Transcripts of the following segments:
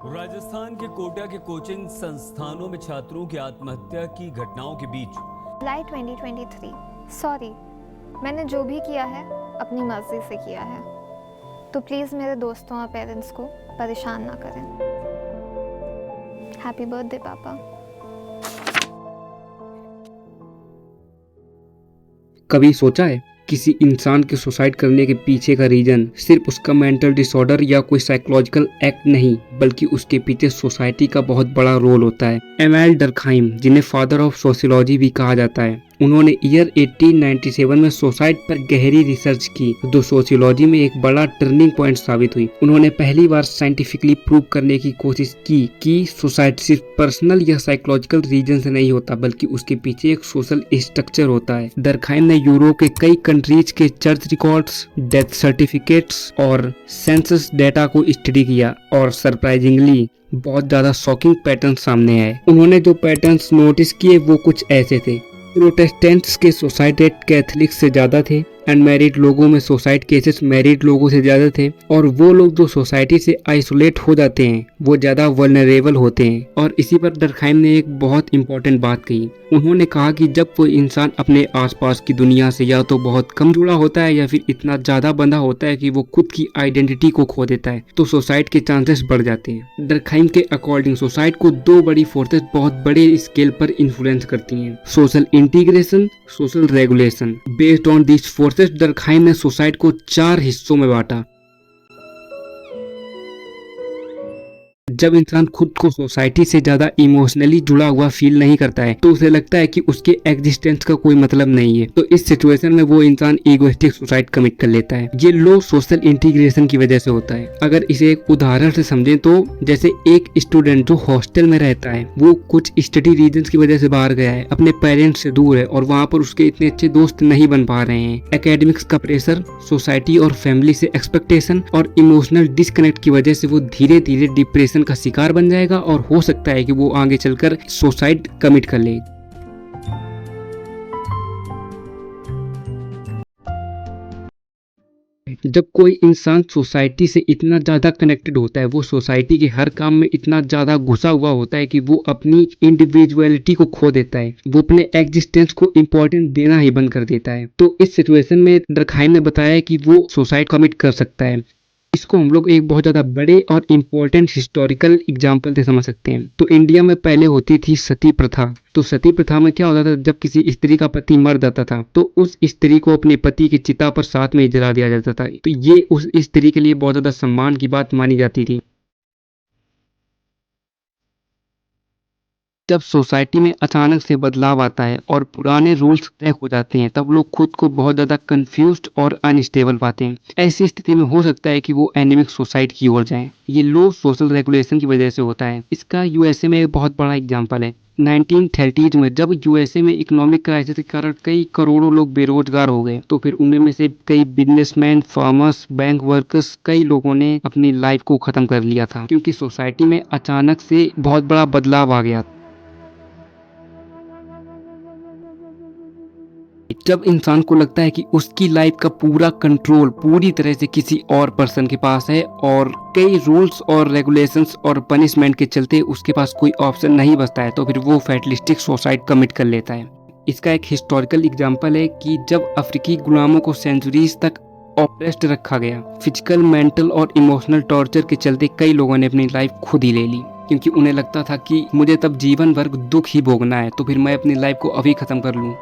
राजस्थान के कोटा के कोचिंग संस्थानों में छात्रों की आत्महत्या की घटनाओं के बीच जुलाई 2023। सॉरी, मैंने जो भी किया है अपनी मर्जी से किया है, तो प्लीज़ मेरे दोस्तों और पेरेंट्स को परेशान ना करें। हैप्पी बर्थडे पापा। कभी सोचा है किसी इंसान के सुसाइड करने के पीछे का रीजन सिर्फ उसका मेंटल डिसऑर्डर या कोई साइकोलॉजिकल एक्ट नहीं, बल्कि उसके पीछे सोसाइटी का बहुत बड़ा रोल होता है। एमेल डर्कहाइम, जिन्हें फादर ऑफ सोशियोलॉजी भी कहा जाता है, उन्होंने ईयर 1897 में सुसाइड पर गहरी रिसर्च की, जो सोशियोलॉजी में एक बड़ा टर्निंग पॉइंट साबित हुई। उन्होंने पहली बार साइंटिफिकली प्रूव करने की कोशिश की कि सुसाइड सिर्फ पर्सनल या साइकोलॉजिकल रीजन से नहीं होता, बल्कि उसके पीछे एक सोशल स्ट्रक्चर होता है। डर्कहाइम ने यूरोप के कई कंट्रीज के चर्च रिकॉर्ड्स, डेथ सर्टिफिकेट्स और सेंसस डेटा को स्टडी किया और सरप्राइजिंगली बहुत ज्यादा शॉकिंग पैटर्न सामने आए। उन्होंने जो पैटर्न्स नोटिस किए वो कुछ ऐसे थे। प्रोटेस्टेंट्स के सुसाइड रेट कैथलिक्स से ज्यादा थे, अनमैरिड लोगों में सुसाइड केसेस मैरिड लोगों से ज्यादा थे, और वो लोग जो सोसाइटी से आइसोलेट हो जाते हैं वो ज्यादा वल्नरेबल होते हैं। और इसी पर डर्कहाइम ने एक बहुत इंपॉर्टेंट बात कही। उन्होंने कहा कि जब कोई इंसान अपने आसपास की दुनिया से या तो बहुत कम जुड़ा होता है या फिर इतना ज्यादा बंधा होता है कि वो खुद की आइडेंटिटी को खो देता है, तो सुसाइड के चांसेस बढ़ जाते हैं। डर्कहाइम के अकॉर्डिंग सुसाइड को दो बड़ी फोर्सेस बहुत बड़े स्केल पर इन्फ्लुएंस करती हैं: social integration, social regulation. Based on this forces Durkheim ने सुसाइड को 4 हिस्सों में बांटा। जब इंसान खुद को सोसाइटी से ज्यादा इमोशनली जुड़ा हुआ फील नहीं करता है, तो उसे लगता है कि उसके एग्जिस्टेंस का कोई मतलब नहीं है, तो इस सिचुएशन में वो इंसान इगोइस्टिक सुसाइड कमिट कर लेता है। ये लो सोशल इंटीग्रेशन की वजह से होता है। अगर इसे एक उदाहरण से समझें तो जैसे एक स्टूडेंट जो हॉस्टल में रहता है, वो कुछ स्टडी रीजंस की वजह से बाहर गया है, अपने पेरेंट्स से दूर है और वहाँ पर उसके इतने अच्छे दोस्त नहीं बन पा रहे हैं। एकेडमिक्स का प्रेशर, सोसाइटी और फैमिली से एक्सपेक्टेशन और इमोशनल डिस्कनेक्ट की वजह से वो धीरे धीरे डिप्रेशन का शिकार बन जाएगा और हो सकता है कि वो आगे चलकर सुसाइड कमिट कर ले। जब कोई इंसान सोसाइटी से इतना ज्यादा कनेक्टेड होता है, वो सोसाइटी के हर काम में इतना ज्यादा घुसा हुआ होता है कि वो अपनी इंडिविजुअलिटी को खो देता है, वो अपने एग्जिस्टेंस को इम्पोर्टेंस देना ही बंद कर देता है। तो इस सिचुएशन में डर्कहाइम ने बताया कि वो सुसाइड कमिट कर सकता है। इसको हम लोग एक बहुत ज़्यादा बड़े और इम्पोर्टेंट हिस्टोरिकल एग्जाम्पल से समझ सकते हैं। तो इंडिया में पहले होती थी सती प्रथा। तो सती प्रथा में क्या होता था, जब किसी स्त्री का पति मर जाता था तो उस स्त्री को अपने पति की चिता पर साथ में ही जला दिया जाता था। तो ये उस स्त्री के लिए बहुत ज़्यादा सम्मान की बात मानी जाती थी। जब सोसाइटी में अचानक से बदलाव आता है और पुराने रूल्स तय हो जाते हैं, तब लोग खुद को बहुत ज़्यादा कंफ्यूज्ड और अनस्टेबल पाते हैं। ऐसी स्थिति में हो सकता है कि वो एनीमिक सुसाइड की ओर जाएं। ये लो सोशल रेगुलेशन की वजह से होता है। इसका यूएसए में एक बहुत बड़ा एग्जाम्पल है। 1930 में जब यूएसए में इकोनॉमिक क्राइसिस के कारण कई करोड़ों लोग बेरोजगार हो गए, तो फिर उनमें में से कई बिजनेसमैन, फार्मर्स, बैंक वर्कर्स, कई लोगों ने अपनी लाइफ को खत्म कर लिया था, क्योंकि सोसाइटी में अचानक से बहुत बड़ा बदलाव आ गया। जब इंसान को लगता है कि उसकी लाइफ का पूरा कंट्रोल पूरी तरह से किसी और पर्सन के पास है और कई रूल्स और रेगुलेशंस और पनिशमेंट के चलते उसके पास कोई ऑप्शन नहीं बचता है, तो फिर वो फैटलिस्टिक सुसाइड कमिट कर लेता है। इसका एक हिस्टोरिकल एग्जांपल है कि जब अफ्रीकी गुलामों को सेंचुरीज तक ऑप्रेस्ड रखा गया, फिजिकल, मेंटल और इमोशनल टॉर्चर के चलते कई लोगों ने अपनी लाइफ खुद ही ले ली, क्योंकि उन्हें लगता था कि मुझे तब जीवन भर दुख ही भोगना है, तो फिर मैं अपनी लाइफ को अभी खत्म कर लूँ।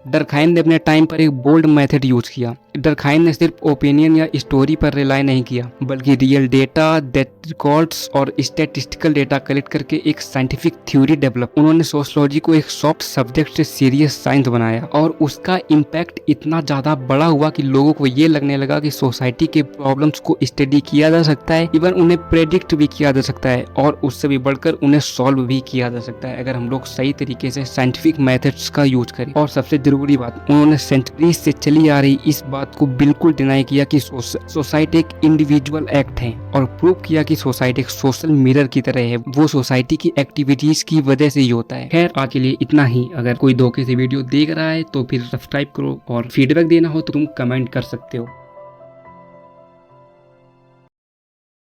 डर्कहाइम ने अपने टाइम पर एक बोल्ड मेथड यूज किया। डर्कहाइम ने सिर्फ ओपिनियन या स्टोरी पर रिलाई नहीं किया, बल्कि रियल डेटा, डेथ रिकॉर्ड्स और स्टैटिस्टिकल डेटा कलेक्ट करके एक साइंटिफिक थ्योरी डेवलप। उन्होंने सोशियोलॉजी को एक सॉफ्ट सब्जेक्ट से सीरियस साइंस बनाया और उसका इम्पैक्ट इतना ज्यादा बड़ा हुआ कि लोगों को ये लगने लगा कि सोसाइटी के प्रॉब्लम्स को स्टडी किया जा सकता है, इवन उन्हें प्रेडिक्ट भी किया जा सकता है और उससे भी बढ़कर उन्हें सॉल्व भी किया जा सकता है, अगर हम लोग सही तरीके से साइंटिफिक मेथड्स का यूज करें। और सबसे जरूरी बात, उन्होंने सेंचुरीज से चली आ रही इस बात को बिल्कुल डिनाई किया कि सोसाइटी एक इंडिविजुअल एक्ट है, और प्रूव किया कि सोसाइटी एक सोशल मिरर की तरह है, वो सोसाइटी की एक्टिविटीज की वजह से ही होता है। खैर, आज के लिए इतना ही। अगर कोई धोखे से वीडियो देख रहा है तो फिर सब्सक्राइब करो, और फीडबैक देना हो तो तुम कमेंट कर सकते हो।